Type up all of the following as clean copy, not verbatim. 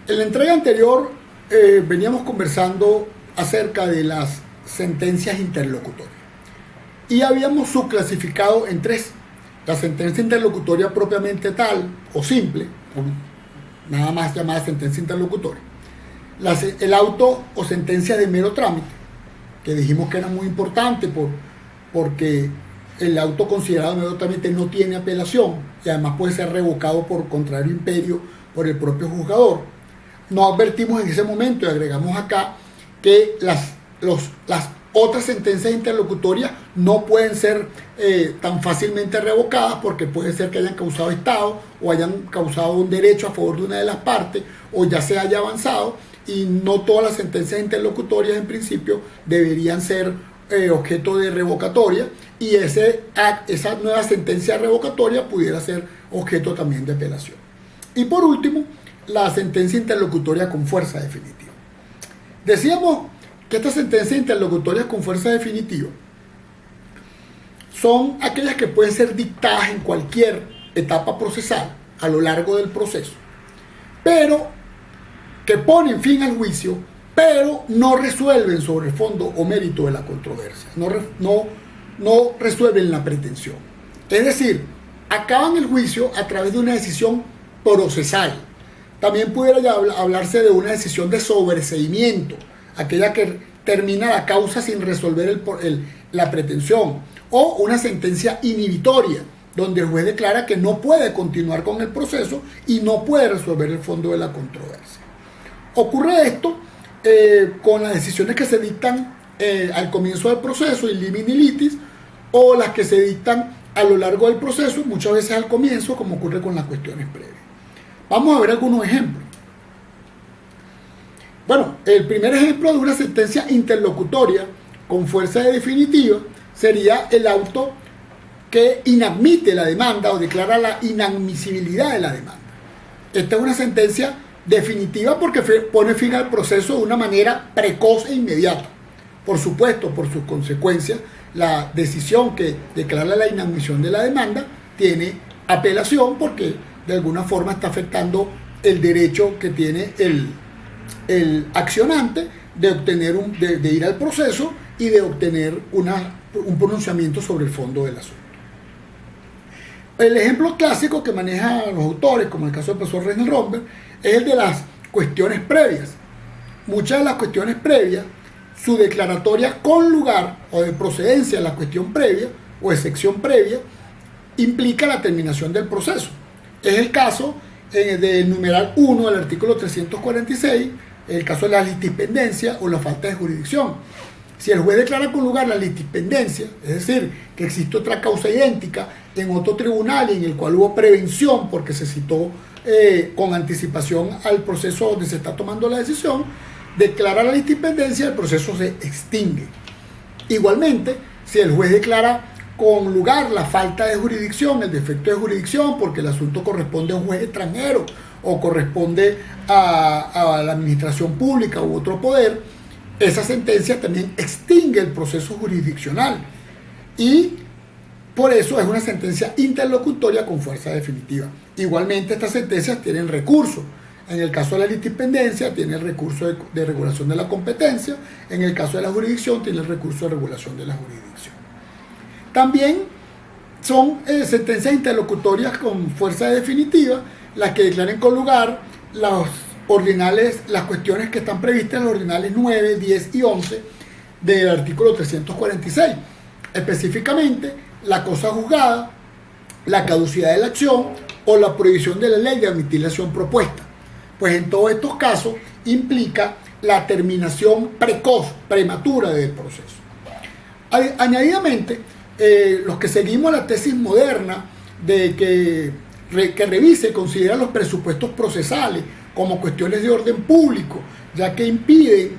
En la entrega anterior veníamos conversando acerca de las sentencias interlocutorias y habíamos subclasificado en tres: la sentencia interlocutoria propiamente tal o simple, nada más llamada sentencia interlocutoria, el auto o sentencia de mero trámite, que dijimos que era muy importante porque el auto considerado de mero trámite no tiene apelación y además puede ser revocado por contrario imperio por el propio juzgador. No advertimos en ese momento y agregamos acá que las otras sentencias interlocutorias no pueden ser tan fácilmente revocadas, porque puede ser que hayan causado estado o hayan causado un derecho a favor de una de las partes, o ya se haya avanzado, y no todas las sentencias interlocutorias en principio deberían ser objeto de revocatoria, y esa nueva sentencia revocatoria pudiera ser objeto también de apelación. Y por último, la sentencia interlocutoria con fuerza definitiva. Decíamos que estas sentencias interlocutorias con fuerza definitiva son aquellas que pueden ser dictadas en cualquier etapa procesal a lo largo del proceso, pero que ponen fin al juicio, pero no resuelven sobre el fondo o mérito de la controversia, no resuelven la pretensión. Es decir, acaban el juicio a través de una decisión procesal. También pudiera hablarse de una decisión de sobreseimiento, aquella que termina la causa sin resolver la pretensión, o una sentencia inhibitoria, donde el juez declara que no puede continuar con el proceso y no puede resolver el fondo de la controversia. Ocurre esto con las decisiones que se dictan al comienzo del proceso, in limine litis, o las que se dictan a lo largo del proceso, muchas veces al comienzo, como ocurre con las cuestiones previas. Vamos a ver algunos ejemplos. Bueno, el primer ejemplo de una sentencia interlocutoria con fuerza definitiva sería el auto que inadmite la demanda o declara la inadmisibilidad de la demanda. Esta es una sentencia definitiva porque pone fin al proceso de una manera precoz e inmediata. Por supuesto, por sus consecuencias, la decisión que declara la inadmisión de la demanda tiene apelación, porque de alguna forma está afectando el derecho que tiene el accionante de obtener de ir al proceso y de obtener un pronunciamiento sobre el fondo del asunto. El ejemplo clásico que manejan los autores, como el caso del profesor Reiner Romberg, es el de las cuestiones previas. Muchas de las cuestiones previas, su declaratoria con lugar o de procedencia de la cuestión previa o excepción previa, implica la terminación del proceso. Es el caso del numeral 1 del artículo 346, el caso de la litispendencia o la falta de jurisdicción. Si el juez declara con lugar la litispendencia, es decir, que existe otra causa idéntica en otro tribunal y en el cual hubo prevención porque se citó con anticipación al proceso donde se está tomando la decisión, declara la litispendencia, el proceso se extingue. Igualmente, si el juez declara con lugar la falta de jurisdicción, el defecto de jurisdicción, porque el asunto corresponde a un juez extranjero o corresponde a la administración pública u otro poder, esa sentencia también extingue el proceso jurisdiccional y por eso es una sentencia interlocutoria con fuerza definitiva. Igualmente, estas sentencias tienen recurso. En el caso de la litispendencia tiene el recurso de regulación de la competencia, en el caso de la jurisdicción tiene el recurso de regulación de la jurisdicción. También son sentencias interlocutorias con fuerza definitiva las que declaren con lugar las cuestiones que están previstas en los ordinales 9, 10 y 11 del artículo 346. Específicamente, la cosa juzgada, la caducidad de la acción o la prohibición de la ley de admitir la acción propuesta. Pues en todos estos casos implica la terminación precoz, prematura del proceso. Añadidamente, los que seguimos la tesis moderna de que revise y considera los presupuestos procesales como cuestiones de orden público, ya que impiden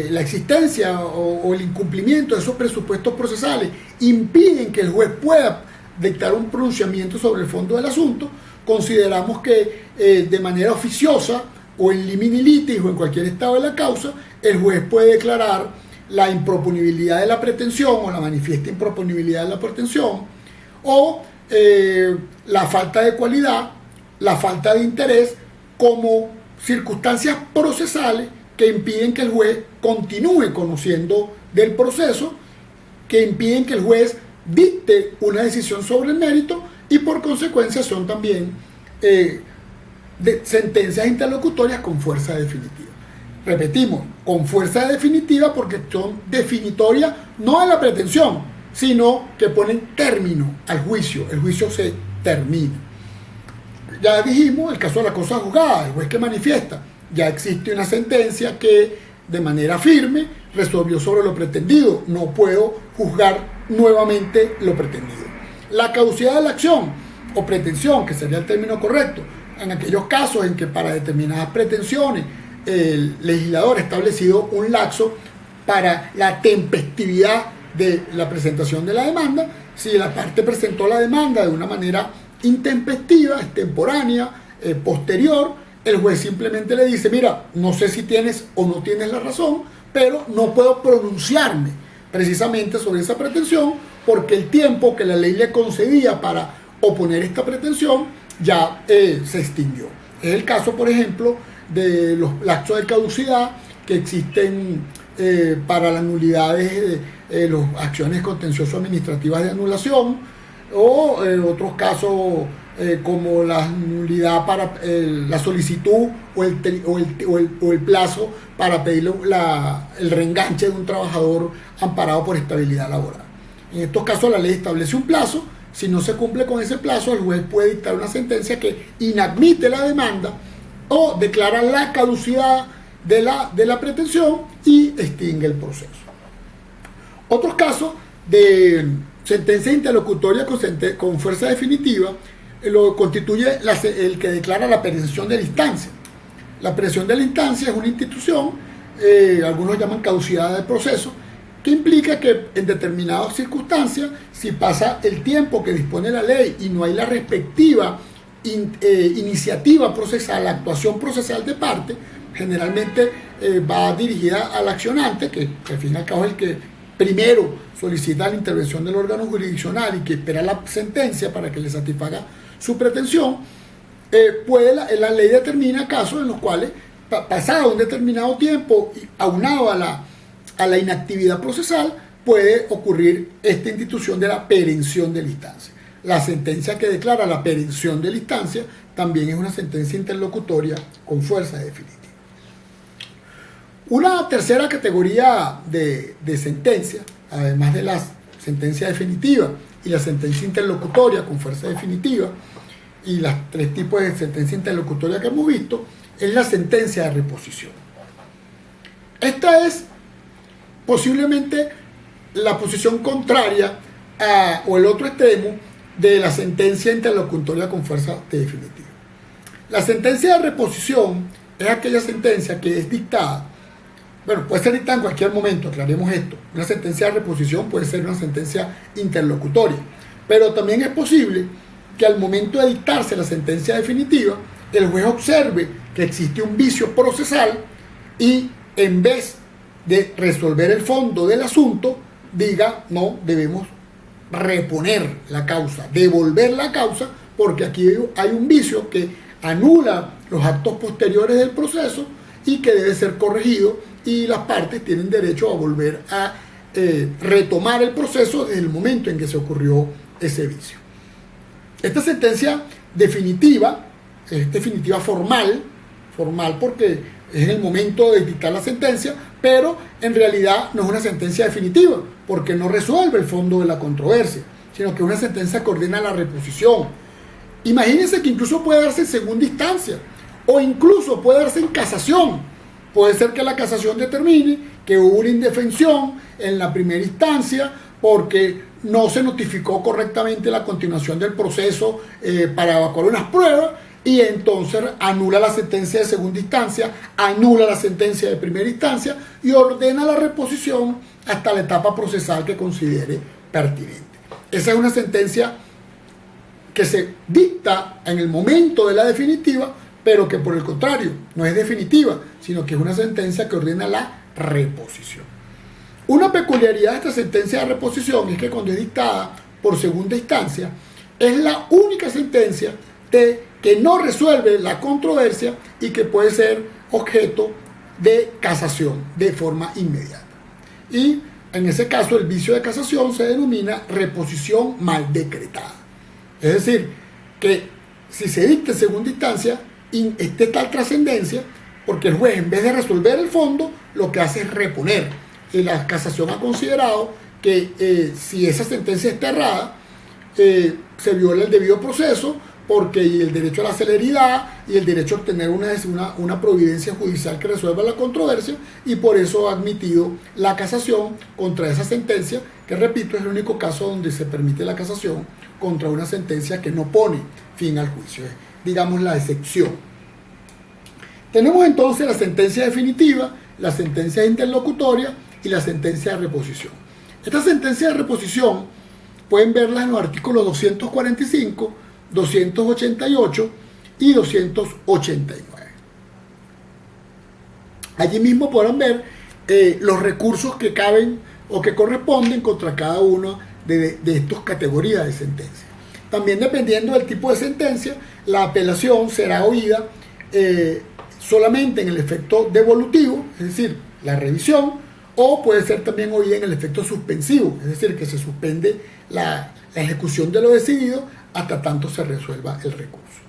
la existencia o el incumplimiento de esos presupuestos procesales, impiden que el juez pueda dictar un pronunciamiento sobre el fondo del asunto, consideramos que de manera oficiosa o en limine litis o en cualquier estado de la causa, el juez puede declarar la improponibilidad de la pretensión o la manifiesta improponibilidad de la pretensión, o la falta de cualidad, la falta de interés como circunstancias procesales que impiden que el juez continúe conociendo del proceso, que impiden que el juez dicte una decisión sobre el mérito y por consecuencia son también de sentencias interlocutorias con fuerza definitiva. Repetimos, con fuerza definitiva porque son definitorias no de la pretensión, sino que ponen término al juicio. El juicio se termina. Ya dijimos el caso de la cosa juzgada, el juez que manifiesta. Ya existe una sentencia que de manera firme resolvió sobre lo pretendido. No puedo juzgar nuevamente lo pretendido. La caducidad de la acción o pretensión, que sería el término correcto, en aquellos casos en que para determinadas pretensiones el legislador ha establecido un lapso para la tempestividad de la presentación de la demanda. Si la parte presentó la demanda de una manera intempestiva, extemporánea, posterior, el juez simplemente le dice, mira, no sé si tienes o no tienes la razón, pero no puedo pronunciarme precisamente sobre esa pretensión porque el tiempo que la ley le concedía para oponer esta pretensión ya se extinguió. Es el caso, por ejemplo, de los lapsos de caducidad que existen para las nulidades de las acciones contencioso-administrativas de anulación o otros casos como la nulidad para la solicitud o el plazo para pedir el reenganche de un trabajador amparado por estabilidad laboral. En estos casos la ley establece un plazo. Si no se cumple con ese plazo, el juez puede dictar una sentencia que inadmite la demanda o declara la caducidad de la pretensión y extingue el proceso. Otros casos de sentencia interlocutoria con fuerza definitiva lo constituye el que declara la perención de la instancia. La perención de la instancia es una institución, algunos llaman caducidad del proceso, que implica que en determinadas circunstancias, si pasa el tiempo que dispone la ley y no hay la respectiva iniciativa procesal, la actuación procesal de parte, generalmente va dirigida al accionante, que al fin y al cabo es el que primero solicita la intervención del órgano jurisdiccional y que espera la sentencia para que le satisfaga su pretensión. La ley determina casos en los cuales, pasado un determinado tiempo, aunado a la inactividad procesal, puede ocurrir esta institución de la perención de la instancia. La sentencia que declara la perención de la instancia también es una sentencia interlocutoria con fuerza definitiva. Una tercera categoría de sentencia, además de la sentencia definitiva y la sentencia interlocutoria con fuerza definitiva, y los tres tipos de sentencia interlocutoria que hemos visto, es la sentencia de reposición. Esta es posiblemente la posición contraria o el otro extremo de la sentencia interlocutoria con fuerza definitiva. La sentencia de reposición es aquella sentencia que es dictada, puede ser dictada en cualquier momento, aclaremos esto. Una sentencia de reposición puede ser una sentencia interlocutoria, pero también es posible que al momento de dictarse la sentencia definitiva, el juez observe que existe un vicio procesal y en vez de resolver el fondo del asunto, diga, no, debemos reponer la causa, devolver la causa, porque aquí hay un vicio que anula los actos posteriores del proceso y que debe ser corregido, y las partes tienen derecho a volver a retomar el proceso desde el momento en que se ocurrió ese vicio. Esta sentencia definitiva es definitiva formal porque es el momento de dictar la sentencia, pero en realidad no es una sentencia definitiva, porque no resuelve el fondo de la controversia, sino que es una sentencia que ordena la reposición. Imagínense que incluso puede darse en segunda instancia, o incluso puede darse en casación. Puede ser que la casación determine que hubo una indefensión en la primera instancia porque no se notificó correctamente la continuación del proceso para evacuar unas pruebas, y entonces anula la sentencia de segunda instancia, anula la sentencia de primera instancia y ordena la reposición hasta la etapa procesal que considere pertinente. Esa es una sentencia que se dicta en el momento de la definitiva, pero que por el contrario no es definitiva, sino que es una sentencia que ordena la reposición. Una peculiaridad de esta sentencia de reposición es que cuando es dictada por segunda instancia, es la única sentencia de que no resuelve la controversia y que puede ser objeto de casación de forma inmediata. Y en ese caso el vicio de casación se denomina reposición mal decretada. Es decir, que si se dicta en segunda instancia, esté tal trascendencia, porque el juez, en vez de resolver el fondo, lo que hace es reponer. Y la casación ha considerado que si esa sentencia está errada, se viola el debido proceso, porque el derecho a la celeridad y el derecho a obtener una providencia judicial que resuelva la controversia, y por eso ha admitido la casación contra esa sentencia, que repito, es el único caso donde se permite la casación contra una sentencia que no pone fin al juicio, digamos la excepción. Tenemos entonces la sentencia definitiva, la sentencia interlocutoria y la sentencia de reposición. Esta sentencia de reposición pueden verla en los artículos 245, 288 y 289. Allí mismo podrán ver los recursos que caben o que corresponden contra cada una de estas categorías de sentencia. También, dependiendo del tipo de sentencia, la apelación será oída solamente en el efecto devolutivo, es decir, la revisión, o puede ser también oída en el efecto suspensivo, es decir, que se suspende la ejecución de lo decidido hasta tanto se resuelva el recurso.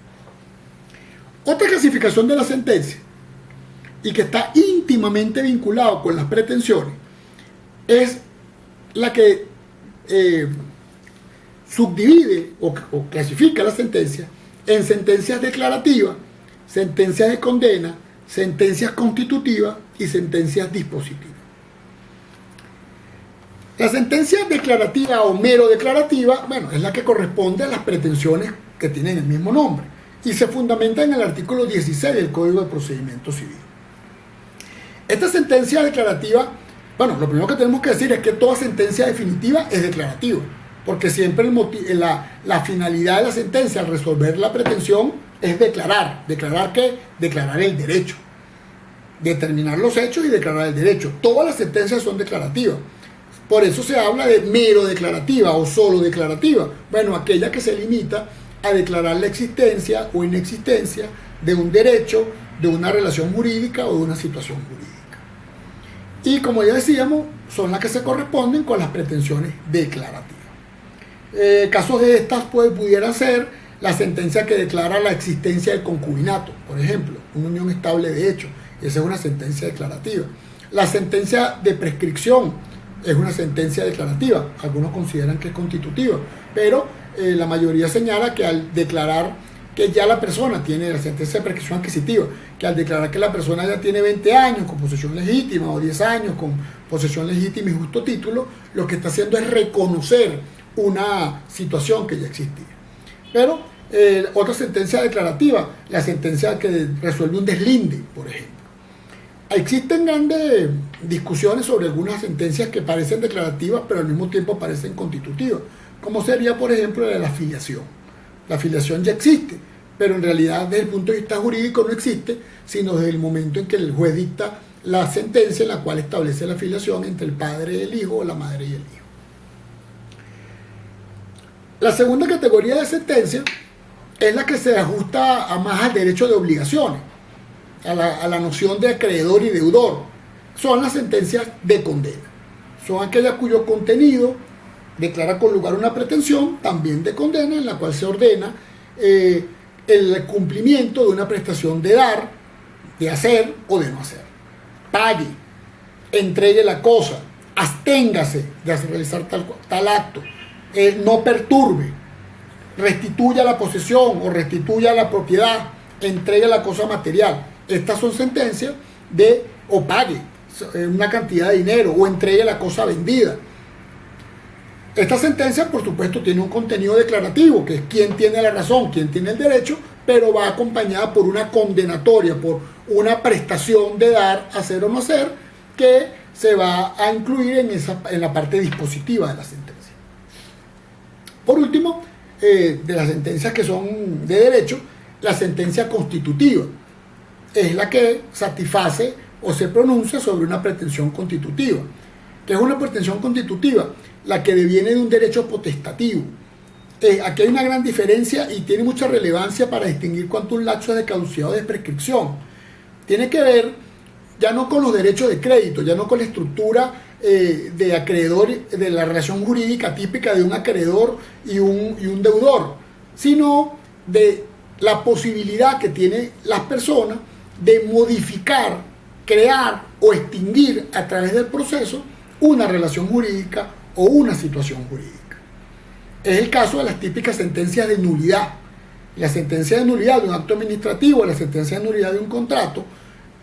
Otra clasificación de la sentencia, y que está íntimamente vinculado con las pretensiones, es la que subdivide o clasifica la sentencia en sentencias declarativas, sentencias de condena, sentencias constitutivas y sentencias dispositivas. La sentencia declarativa o mero declarativa, bueno, es la que corresponde a las pretensiones que tienen el mismo nombre y se fundamenta en el artículo 16 del Código de Procedimiento Civil. Esta sentencia declarativa, bueno, lo primero que tenemos que decir es que toda sentencia definitiva es declarativa, porque siempre la finalidad de la sentencia al resolver la pretensión es declarar. ¿Declarar qué? Declarar el derecho, determinar los hechos y declarar el derecho. Todas las sentencias son declarativas. Por eso se habla de mero declarativa o solo declarativa. Bueno, aquella que se limita a declarar la existencia o inexistencia de un derecho, de una relación jurídica o de una situación jurídica. Y como ya decíamos, son las que se corresponden con las pretensiones declarativas. Casos de estas pudieran ser la sentencia que declara la existencia del concubinato, por ejemplo, una unión estable de hecho. Esa es una sentencia declarativa. La sentencia de prescripción es una sentencia declarativa. Algunos consideran que es constitutiva, pero la mayoría señala que al declarar que ya la persona tiene la sentencia de prescripción adquisitiva, que al declarar que la persona ya tiene 20 años con posesión legítima o 10 años con posesión legítima y justo título, lo que está haciendo es reconocer una situación que ya existía. Pero otra sentencia declarativa, la sentencia que resuelve un deslinde, por ejemplo. Existen grandes discusiones sobre algunas sentencias que parecen declarativas pero al mismo tiempo parecen constitutivas, como sería, por ejemplo, la filiación. La filiación ya existe, pero en realidad desde el punto de vista jurídico no existe, sino desde el momento en que el juez dicta la sentencia en la cual establece la filiación entre el padre y el hijo o la madre y el hijo. La segunda categoría de sentencia es la que se ajusta más al derecho de obligaciones, a la noción de acreedor y deudor. Son las sentencias de condena. Son aquellas cuyo contenido declara con lugar una pretensión también de condena, en la cual se ordena el cumplimiento de una prestación de dar, de hacer o de no hacer. Pague, entregue la cosa, absténgase de realizar tal acto, no perturbe, restituya la posesión o restituya la propiedad, entregue la cosa material. Estas son sentencias de o pague una cantidad de dinero o entregue la cosa vendida. Esta sentencia, por supuesto, tiene un contenido declarativo, que es quién tiene la razón, quién tiene el derecho, pero va acompañada por una condenatoria, por una prestación de dar, hacer o no hacer, que se va a incluir en la parte dispositiva de la sentencia. Por último, de las sentencias que son de derecho, la sentencia constitutiva es la que satisface o se pronuncia sobre una pretensión constitutiva. ¿Qué es una pretensión constitutiva? La que deviene de un derecho potestativo aquí hay una gran diferencia y tiene mucha relevancia para distinguir cuánto un lapso es de caducidad o de prescripción. Tiene que ver ya no con los derechos de crédito, ya no con la estructura de acreedor, de la relación jurídica típica de un acreedor y un deudor, sino de la posibilidad que tienen las personas de modificar, crear o extinguir a través del proceso una relación jurídica o una situación jurídica. Es el caso de las típicas sentencias de nulidad. La sentencia de nulidad de un acto administrativo, la sentencia de nulidad de un contrato,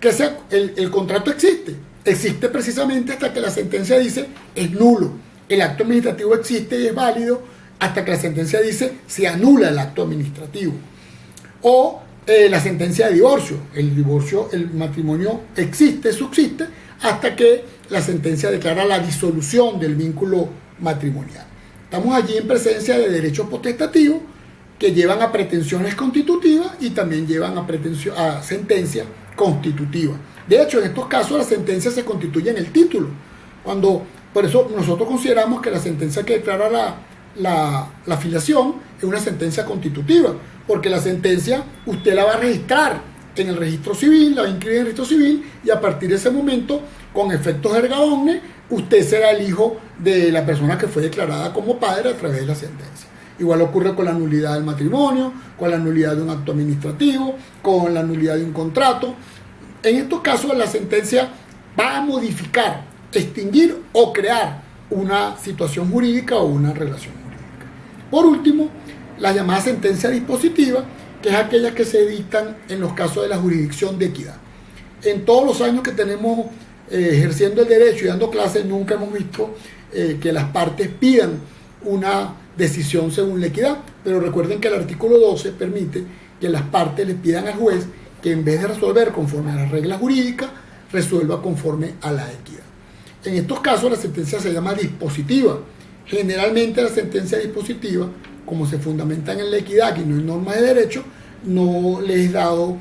que el contrato existe precisamente hasta que la sentencia dice es nulo. El acto administrativo existe y es válido hasta que la sentencia dice se anula el acto administrativo. O la sentencia de divorcio. El matrimonio subsiste hasta que la sentencia declara la disolución del vínculo matrimonial. Estamos allí en presencia de derechos potestativos que llevan a pretensiones constitutivas y también llevan a sentencias constitutivas. De hecho, en estos casos la sentencia se constituye en el título. Por eso nosotros consideramos que la sentencia que declara la filiación es una sentencia constitutiva, porque la sentencia usted la va a registrar en el registro civil, la va a inscribir en el registro civil y a partir de ese momento, con efectos erga omnes, usted será el hijo de la persona que fue declarada como padre a través de la sentencia. Igual ocurre con la nulidad del matrimonio, con la nulidad de un acto administrativo, con la nulidad de un contrato. En estos casos la sentencia va a modificar, extinguir o crear una situación jurídica o una relación jurídica. Por último, la llamada sentencia dispositiva, que es aquella que se dictan en los casos de la jurisdicción de equidad. En todos los años que tenemos ejerciendo el derecho y dando clases, nunca hemos visto que las partes pidan una decisión según la equidad, pero recuerden que el artículo 12 permite que las partes le pidan al juez que en vez de resolver conforme a las reglas jurídicas, resuelva conforme a la equidad. En estos casos la sentencia se llama dispositiva. Generalmente la sentencia dispositiva, como se fundamenta en la equidad y no en normas de derecho, no les es dado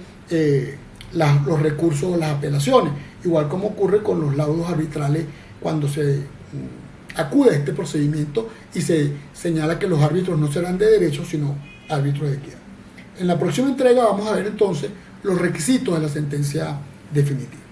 los recursos o las apelaciones, igual como ocurre con los laudos arbitrales cuando se acude a este procedimiento y se señala que los árbitros no serán de derecho sino árbitros de equidad. En la próxima entrega vamos a ver entonces los requisitos de la sentencia definitiva.